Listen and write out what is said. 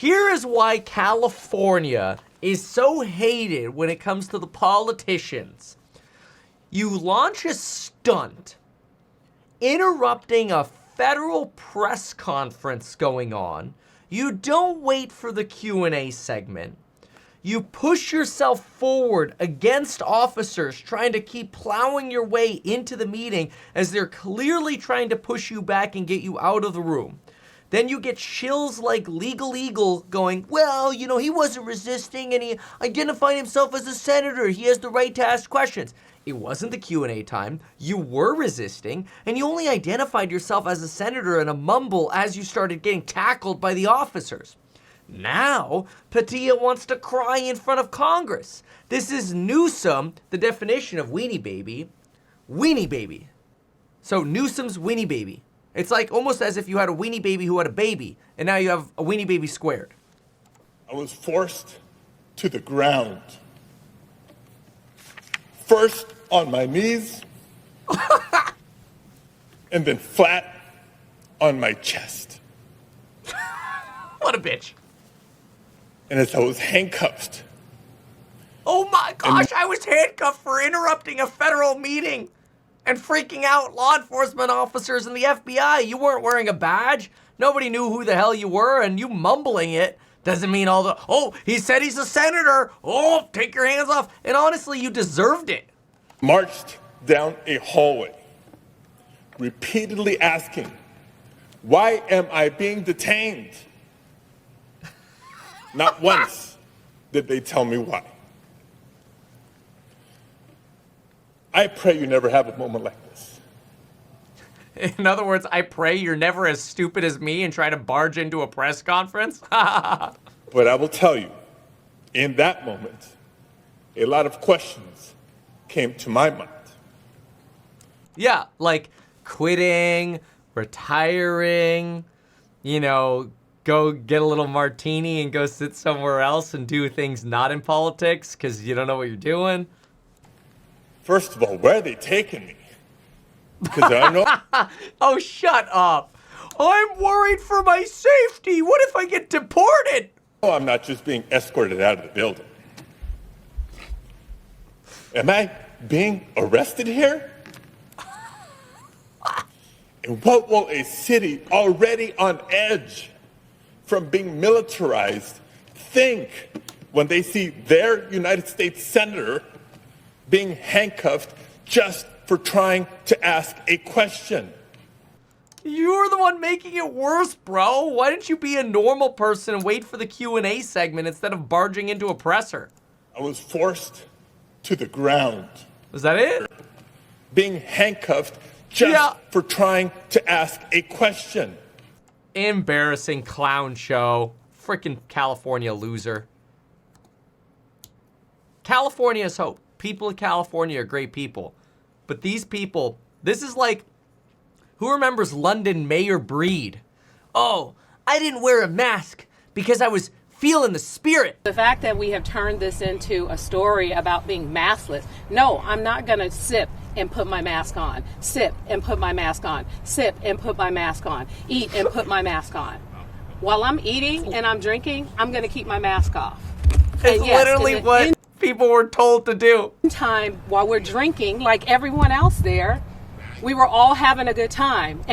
Here is why California is so hated when it comes to the politicians. You launch a stunt interrupting a federal press conference going on. You don't wait for the Q&A segment. You push yourself forward against officers trying to keep plowing your way into the meeting as they're clearly trying to push you back and get you out of the room. Then you get shills like Legal Eagle going, well, you know, he wasn't resisting and he identified himself as a senator. He has the right to ask questions. It wasn't the Q&A time. You were resisting, and you only identified yourself as a senator in a mumble as you started getting tackled by the officers. Now, Padilla wants to cry in front of Congress. This is Newsom, the definition of weenie baby. Weenie baby. So Newsom's weenie baby. It's like almost as if you had a weenie baby who had a baby, and now you have a weenie baby squared. I was forced to the ground. First on my knees, and then flat on my chest. What a bitch. And as I was handcuffed. Oh my gosh, I was handcuffed for interrupting a federal meeting and freaking out law enforcement officers and the FBI. You weren't wearing a badge. Nobody knew who the hell you were, and you mumbling it doesn't mean all the, oh, he said he's a senator. Oh, take your hands off. And honestly, you deserved it. Marched down a hallway, repeatedly asking, why am I being detained? Not once did they tell me why. I pray you never have a moment like this. In other words, I pray you're never as stupid as me and try to barge into a press conference. But I will tell you, in that moment, a lot of questions came to my mind. Yeah, like quitting, retiring, you know, go get a little martini and go sit somewhere else and do things not in politics because you don't know what you're doing. First of all, where are they taking me? Because I know. Oh, shut up. I'm worried for my safety. What if I get deported? Oh, I'm not just being escorted out of the building. Am I being arrested here? And what will a city already on edge from being militarized think when they see their United States senator being handcuffed just for trying to ask a question? You're the one making it worse, bro. Why didn't you be a normal person and wait for the Q&A segment instead of barging into a presser? I was forced to the ground. Was that it? Being handcuffed just for trying to ask a question. Embarrassing clown show. Freaking California loser. California is hope. People in California are great people. But these people, this is like, who remembers London Mayor Breed? Oh, I didn't wear a mask because I was feeling the spirit. The fact that we have turned this into a story about being maskless. No, I'm not going to sip and put my mask on. Sip and put my mask on. Sip and put my mask on. Eat and put my mask on. While I'm eating and I'm drinking, I'm going to keep my mask off. It's literally what people were told to do. Time while we're drinking, like everyone else there, we were all having a good time.